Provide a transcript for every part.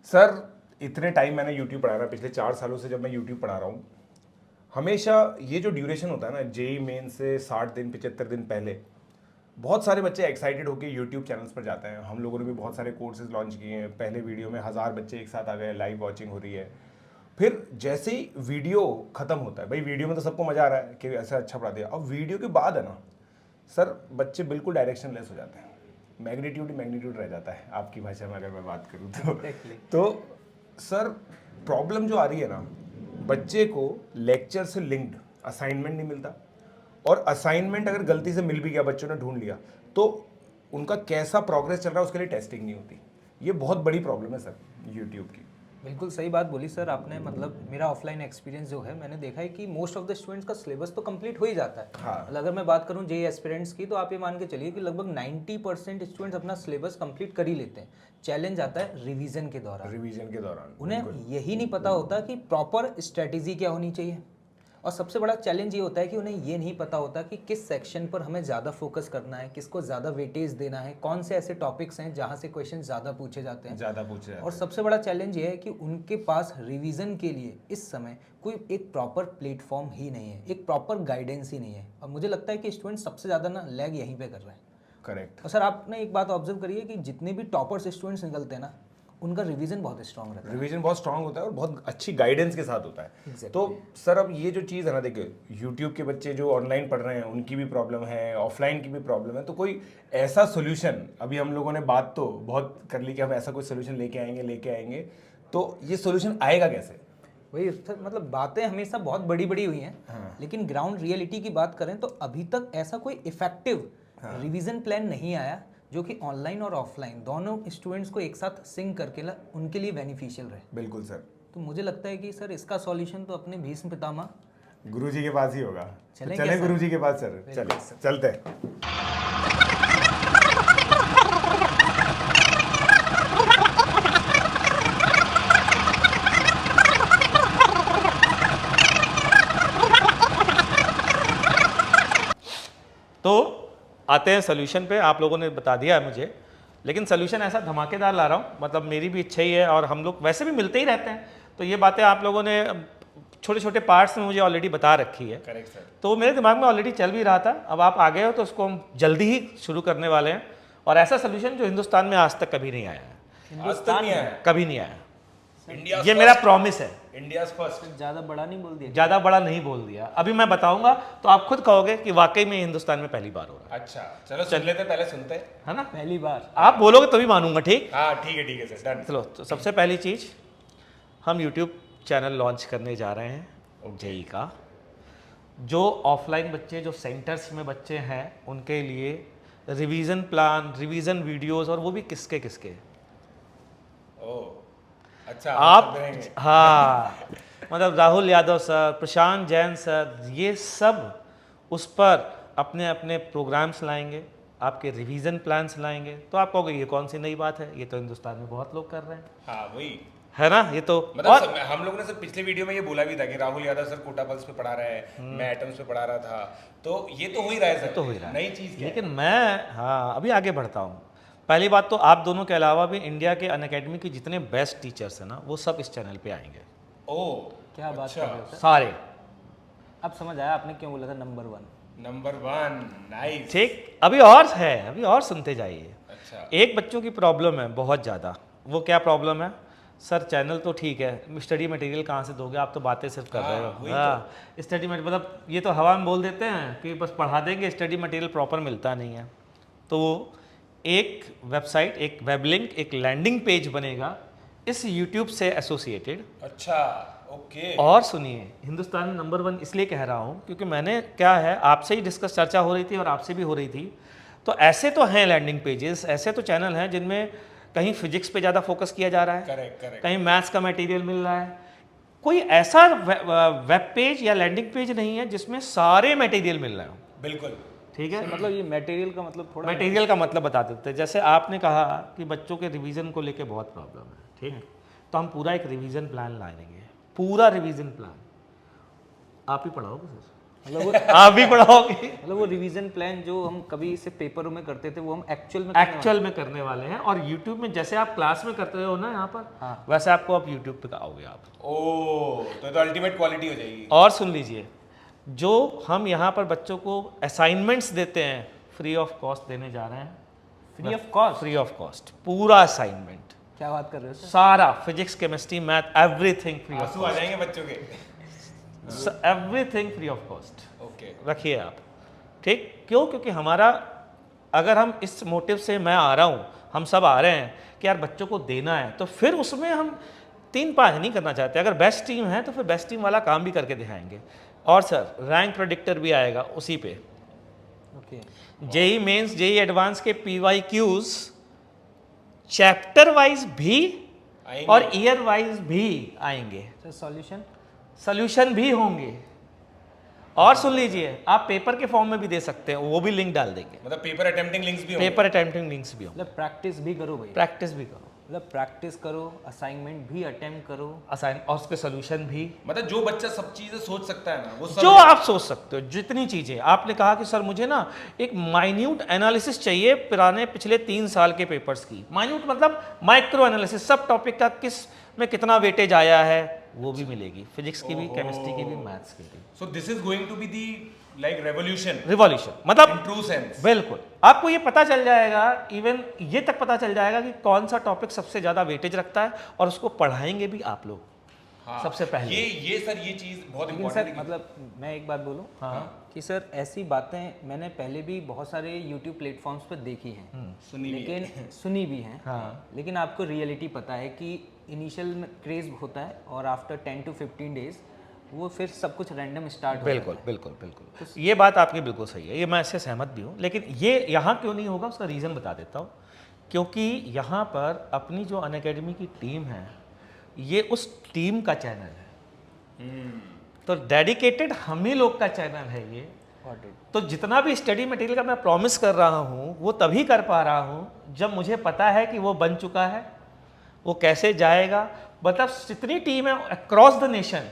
Sir इतने time मैंने YouTube पढ़ा रहा है, पिछले 4 सालों से जब मैं यूट्यूब पढ़ा रहा हूँ, हमेशा ये जो ड्यूरेशन होता है ना, जेई मेन से 60 दिन 75 दिन पहले बहुत सारे बच्चे एक्साइटेड होकर यूट्यूब चैनल्स पर जाते हैं। हम लोगों ने भी बहुत सारे कोर्सेज लॉन्च किए हैं। पहले वीडियो में 1000 बच्चे एक साथ आ गए, लाइव वॉचिंग हो रही है। फिर जैसे ही वीडियो खत्म होता है, भाई वीडियो में तो सबको मजा आ रहा है कि ऐसा अच्छा पढ़ा दिया, अब वीडियो के बाद है ना सर, बच्चे बिल्कुल डायरेक्शन लेस हो जाते हैं। मैग्नीट्यूड रह जाता है, आपकी भाषा में अगर मैं बात करूँ तो सर प्रॉब्लम जो आ रही है ना, बच्चे को लेक्चर से लिंक्ड असाइनमेंट नहीं मिलता, और असाइनमेंट अगर गलती से मिल भी गया, बच्चों ने ढूंढ लिया, तो उनका कैसा प्रोग्रेस चल रहा है उसके लिए टेस्टिंग नहीं होती। ये बहुत बड़ी प्रॉब्लम है सर यूट्यूब की। बिल्कुल सही बात बोली सर आपने। मतलब मेरा ऑफलाइन एक्सपीरियंस जो है, मैंने देखा है कि मोस्ट ऑफ द स्टूडेंट्स का सिलेबस तो कंप्लीट हो ही जाता है। हाँ। मतलब अगर मैं बात करूं जेई एस्पिरेंट्स की, तो आप ये मान के चलिए कि लगभग 90% स्टूडेंट्स अपना सिलेबस कंप्लीट कर ही लेते हैं। चैलेंज आता है रिवीजन के दौरान। उन्हें यही नहीं पता होता कि प्रॉपर स्ट्रेटेजी क्या होनी चाहिए, और सबसे बड़ा चैलेंज ये होता है कि उन्हें ये नहीं पता होता कि किस सेक्शन पर हमें ज़्यादा फोकस करना है, किसको ज़्यादा वेटेज देना है, कौन से ऐसे टॉपिक्स हैं जहाँ से क्वेश्चन ज़्यादा पूछे जाते हैं। और सबसे बड़ा चैलेंज ये है कि उनके पास रिवीजन के लिए इस समय कोई एक प्रॉपर प्लेटफॉर्म ही नहीं है, एक प्रॉपर गाइडेंस ही नहीं है। और मुझे लगता है कि स्टूडेंट सबसे ज़्यादा ना लैग यहीं पर कर रहे हैं। करेक्ट। और सर आपने एक बात ऑब्जर्व करी है कि जितने भी टॉपर्स स्टूडेंट्स निकलते हैं ना, उनका रिवीजन बहुत स्ट्रांग रहता है। रिवीजन बहुत स्ट्रांग होता है और बहुत अच्छी गाइडेंस के साथ होता है। Exactly. तो सर अब ये जो चीज़ है ना, देखिए यूट्यूब के बच्चे जो ऑनलाइन पढ़ रहे हैं उनकी भी प्रॉब्लम है, ऑफलाइन की भी प्रॉब्लम है। तो कोई ऐसा सोल्यूशन, अभी हम लोगों ने बात तो बहुत कर ली कि हम ऐसा कोई सोल्यूशन लेके आएंगे, तो ये सोल्यूशन आएगा कैसे? वही मतलब बातें हमेशा बहुत बड़ी बड़ी हुई हैं। हाँ। लेकिन ग्राउंड रियलिटी की बात करें तो अभी तक ऐसा कोई इफेक्टिव रिवीजन प्लान नहीं आया जो कि ऑनलाइन और ऑफलाइन दोनों स्टूडेंट्स को एक साथ सिंक करके उनके लिए बेनिफिशियल रहे। बिल्कुल सर। तो मुझे लगता है कि सर इसका सॉल्यूशन तो अपने भीष्म पितामह गुरुजी के पास ही होगा। चलें गुरुजी के पास सर, चलते हैं। तो आते हैं सोल्यूशन पे। आप लोगों ने बता दिया है मुझे, लेकिन सोल्यूशन ऐसा धमाकेदार ला रहा हूँ। मतलब मेरी भी इच्छा ही है, और हम लोग वैसे भी मिलते ही रहते हैं, तो ये बातें आप लोगों ने छोटे छोटे पार्ट्स में मुझे ऑलरेडी बता रखी है। Correct sir. तो मेरे दिमाग में ऑलरेडी चल भी रहा था, अब आप आ गए हो तो उसको हम जल्दी ही शुरू करने वाले हैं। और ऐसा सोल्यूशन जो हिंदुस्तान में आज तक कभी नहीं आया है, कभी नहीं आया। ये मेरा प्रॉमिस है। India's first. ज़्यादा बड़ा नहीं बोल दिया, ज़्यादा बड़ा नहीं बोल दिया। अभी मैं बताऊंगा तो आप खुद कहोगे कि वाकई में हिंदुस्तान में पहली बार हो रहा है। अच्छा चलो सुन लेते, पहले सुनते है ना? पहली बार आप बोलोगे तभी मानूंगा। ठीक, हाँ ठीक है सर, डन। चलो, तो सबसे पहली चीज़, हम यूट्यूब चैनल लॉन्च करने जा रहे हैं जेई का। जो ऑफलाइन बच्चे, जो सेंटर्स में बच्चे हैं, उनके लिए रिवीजन प्लान, रिवीजन वीडियोस, और वो भी किसके अच्छा आप, हाँ, मतलब राहुल यादव सर, प्रशांत जैन सर, ये सब उस पर अपने अपने प्रोग्राम्स लाएंगे, आपके रिवीजन प्लान्स लाएंगे। तो आप कहोगे ये कौन सी नई बात है, ये तो हिंदुस्तान में बहुत लोग कर रहे हैं। हाँ वही है ना? ये तो मतलब और हम लोगों ने सर पिछले वीडियो में ये बोला भी था कि राहुल यादव सर कोटा पल्स पे पढ़ा रहे हैं, मैं एटम्स पे पढ़ा रहा था, तो ये तो हो ही रहा है सर, तो हो ही रहा है। नई चीज़। लेकिन मैं, हाँ, अभी आगे बढ़ता हूँ। पहली बात तो आप दोनों के अलावा भी इंडिया के अनअकैडमी के जितने बेस्ट टीचर्स हैं ना, वो सब इस चैनल पे आएंगे। क्या बात कर रहे हो सर? सारे। अब समझ आया आपने क्यों बोला था नंबर वन। नाइस। ठीक, अभी और है, अभी और सुनते जाइए। अच्छा। एक बच्चों की प्रॉब्लम है बहुत ज़्यादा। वो क्या प्रॉब्लम है? सर चैनल तो ठीक है, स्टडी मटेरियल कहाँ से दोगे? आप तो बातें सिर्फ कर रहे हो। हाँ, स्टडी मटेरियल मतलब ये तो हवा में बोल देते हैं कि बस पढ़ा देंगे, स्टडी मटेरियल प्रॉपर मिलता नहीं है। तो एक वेबसाइट, एक वेब लिंक, एक लैंडिंग पेज बनेगा इस यूट्यूब से एसोसिएटेड। अच्छा, ओके। और सुनिए, हिंदुस्तान नंबर 1 इसलिए कह रहा हूँ क्योंकि मैंने, क्या है, आपसे ही डिस्कस चर्चा हो रही थी और आपसे भी हो रही थी। तो ऐसे तो हैं लैंडिंग पेजेस, ऐसे तो चैनल हैं जिनमें कहीं फिजिक्स पे ज़्यादा फोकस किया जा रहा है, करेक्ट। कहीं मैथ्स का मटेरियल मिल रहा है। कोई ऐसा वेब पेज या लैंडिंग पेज नहीं है जिसमें सारे मटेरियल मिल रहे हो। बिल्कुल ठीक है। मतलब ये मटेरियल का मतलब थोड़ा, मटेरियल का मतलब बता देते हैं। जैसे आपने कहा कि बच्चों के रिवीजन को लेके बहुत प्रॉब्लम है, ठीक, तो हम पूरा एक रिवीजन प्लान लाएंगे, पूरा रिवीजन प्लान। आप ही पढ़ाओगे सर? आप भी पढ़ाओगे। मतलब वो रिवीजन प्लान जो हम कभी से पेपरों में करते थे वो हम एक्चुअल में करने वाले हैं। और YouTube में जैसे आप क्लास में करते हो ना यहाँ पर, वैसे आपको आप YouTube पे आओगे आप। तो अल्टीमेट क्वालिटी हो जाएगी। और सुन लीजिए, जो हम यहाँ पर बच्चों को असाइनमेंट्स देते हैं फ्री ऑफ कॉस्ट देने जा रहे हैं। Free of cost? Free of cost, पूरा असाइनमेंट, क्या बात कर रहे हो सर? सारा physics, chemistry, math, everything free of आंसू आ जाएंगे बच्चों के। Everything free of cost. Okay, रखिए आप, ठीक? क्यों? क्योंकि हमारा, अगर हम इस मोटिव से मैं आ रहा हूँ, हम सब आ रहे हैं कि यार बच्चों को देना है, तो फिर उसमें हम 3-5 नहीं करना चाहते। अगर बेस्ट टीम है तो फिर बेस्ट टीम वाला काम भी करके दिखाएंगे। और सर रैंक प्रेडिक्टर भी आएगा उसी पे। Okay. JEE mains, JEE advanced के PYQs चैप्टर वाइज भी और ईयर वाइज भी आएंगे। Sir solution? सॉल्यूशन भी होंगे। और सुन लीजिए, आप पेपर के फॉर्म में भी दे सकते हैं, वो भी लिंक डाल देंगे। मतलब पेपर अटेम्प्टिंग लिंक्स भी होंगे। पेपर अटेम्प्टिंग लिंक्स भी होंगे। मतलब प्रैक्टिस भी करो भाई। प्रैक्टिस भी करो, मतलब प्रैक्टिस करो, असाइनमेंट भी अटेम्प्ट करो, असाइन, और उसके सोल्यूशन भी। मतलब जो बच्चा सब चीजें सोच सकता है ना, वो सब जो आप सोच सकते हो, जितनी चीजें। आपने कहा कि सर मुझे ना एक माइन्यूट एनालिसिस चाहिए पिछले 3 साल के पेपर्स की। माइन्यूट मतलब माइक्रो एनालिसिस, सब टॉपिक का किस में कितना वेटेज आया है, वो भी मिलेगी। फिजिक्स की भी, केमिस्ट्री की भी, मैथ्स की भी। So this is going to be the like revolution. Revolution मतलब इन ट्रू सेंस। बिल्कुल, आपको ये पता चल जाएगा, इवन ये तक पता चल जाएगा कि कौन सा टॉपिक सबसे ज्यादा वेटेज रखता है, और उसको पढ़ाएंगे भी आप लोग। हाँ, सबसे पहले ये सर ये चीज बहुत लेकिन इंपॉर्टेंट सर है। मतलब मैं एक बात बोलूं, हाँ। कि सर ऐसी बातें मैंने पहले भी बहुत सारे यूट्यूब प्लेटफॉर्म्स पर देखी हैं, सुनी भी हैं। हाँ। लेकिन आपको रियलिटी पता है कि इनिशियल में क्रेज होता है और आफ्टर 10 to 15 डेज वो फिर सब कुछ रैंडम स्टार्ट हो बिल्कुल जाता है। बिल्कुल बिल्कुल, ये बात आपकी बिल्कुल सही है, ये मैं इससे सहमत भी हूँ। लेकिन ये यहाँ क्यों नहीं होगा, उसका रीज़न बता देता हूँ। क्योंकि यहाँ पर अपनी जो अनअकैडमी की टीम है, ये उस टीम का चैनल है। तो डेडिकेटेड हम ही लोग का चैनल है ये। तो जितना भी स्टडी मटेरियल का मैं प्रॉमिस कर रहा हूँ, वो तभी कर पा रहा हूँ जब मुझे पता है कि वो बन चुका है, वो कैसे जाएगा। मतलब जितनी टीम है अक्रॉस द नेशन,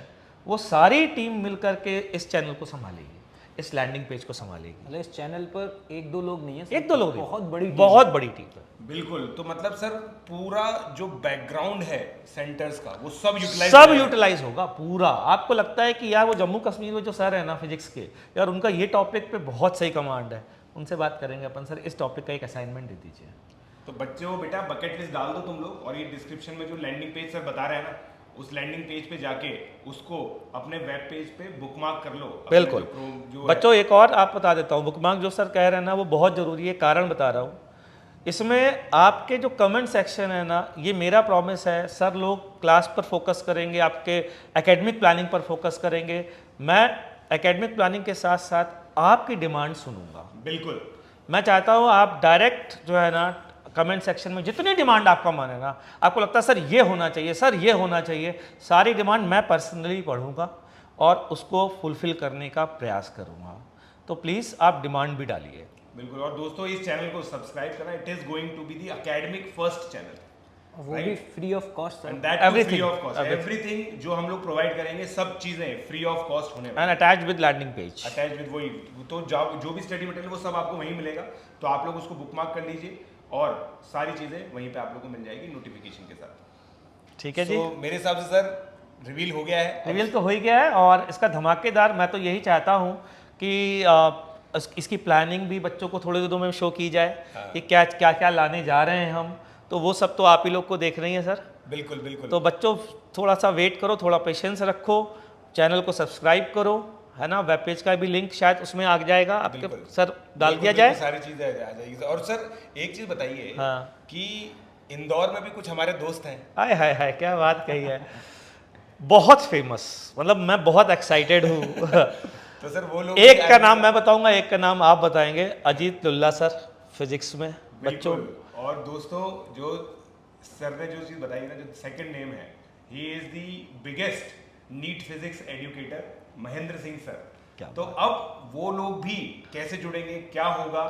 वो सारी टीम मिलकर के इस चैनल को संभालेगी, इस लैंडिंग पेज को संभालेगी। मतलब इस चैनल पर 1-2 लोग नहीं है, 1-2 लोग, बहुत बड़ी बहुत बड़ी टीम है। बिल्कुल। तो मतलब सर पूरा जो बैकग्राउंड है सेंटर्स का, वो सब यूटिलाइज होगा पूरा। आपको लगता है कि यार वो जम्मू कश्मीर में जो सर है ना फिजिक्स के, यार उनका ये टॉपिक पे बहुत सही कमांड है, उनसे बात करेंगे अपन, सर इस टॉपिक का एक असाइनमेंट दे दीजिए। तो बच्चों बेटा बकेट लिस्ट डाल दो तुम लोग, और ये डिस्क्रिप्शन में जो लैंडिंग पेज सर बता रहे हैं ना, उस लैंडिंग पेज पे जाके उसको अपने वेब पेज पे बुकमार्क कर लो। बिल्कुल बच्चों, एक और आप बता देता हूँ, बुकमार्क जो सर कह रहे हैं ना, वो बहुत ज़रूरी है। कारण बता रहा हूँ, इसमें आपके जो कमेंट सेक्शन है ना, ये मेरा प्रॉमिस है, सर लोग क्लास पर फोकस करेंगे, आपके एकेडमिक प्लानिंग पर फोकस करेंगे। मैं एकेडमिक प्लानिंग के साथ साथ आपकी डिमांड सुनूंगा। बिल्कुल, मैं चाहता हूँ आप डायरेक्ट जो है ना कमेंट सेक्शन में जितनी डिमांड आपका माने ना, आपको लगता है सर ये होना चाहिए, सर ये होना चाहिए, सारी डिमांड मैं पर्सनली पढ़ूंगा और उसको फुलफिल करने का प्रयास करूंगा। तो प्लीज़ आप डिमांड भी डालिए। बिल्कुल। और दोस्तों इस चैनल को सब्सक्राइब करना, it is going to be the academic first channel, वो भी free of cost sir. And that free of cost. Everything जो हम लोग प्रोवाइड करेंगे, सब चीजें फ्री ऑफ कॉस्ट होने and attach with landing page, attach with वही। तो जो भी स्टडी मटेरियल वो सब आपको वहीं मिलेगा, तो आप लोग उसको बुकमार्क कर लीजिए और सारी चीजें वहीं पे आप लोगों को मिल जाएगी नोटिफिकेशन के साथ। ठीक है जी। तो मेरे हिसाब से सर रिवील हो गया है। रिवील तो हो ही गया है, और इसका धमाकेदार, मैं तो यही चाहता हूँ कि इसकी प्लानिंग भी बच्चों को थोड़े दिनों में शो की जाए कि क्या क्या क्या लाने जा रहे हैं हम। तो वो सब तो आप ही लोग को देख रही हैं सर। बिल्कुल बिल्कुल। तो बच्चों थोड़ा सा वेट करो, थोड़ा पेशेंस रखो, चैनल को सब्सक्राइब करो, है ना। वेब पेज का भी लिंक शायद उसमें आ जाएगा आपके, सर डाल दिया जाए, सारी चीजें आ जाएगी। और सर एक चीज बताइए, हाँ, कि इंदौर में भी कुछ हमारे दोस्त हैं। हाय हाय हाय, क्या बात कही है, बहुत फेमस, मतलब मैं बहुत एक्साइटेड हूँ। तो सर वो लोग, एक का नाम मैं बताऊंगा, एक का नाम आप बताएंगे, अजीत लुल्ला सर, फिजिक्स में बच्चों। और दोस्तों जो सर ने जो चीज बताई ना, जो सेकंड नेम है, he is the biggest NEET physics educator, Mahendra Singh sir. तो अब वो लोग भी कैसे जुड़ेंगे, क्या होगा,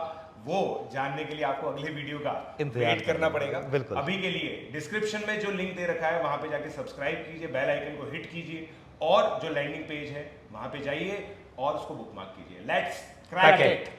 वो जानने के लिए आपको अगले वीडियो का वेट करना पड़ेगा। बिल्कुल। अभी के लिए डिस्क्रिप्शन में जो लिंक दे रखा है, वहां पे जाके सब्सक्राइब कीजिए, बेल आइकन को हिट कीजिए, और जो लैंडिंग पेज है वहां पे जाइए, और उसको बुकमार्क कीजिए। Let's Crack crack it. It.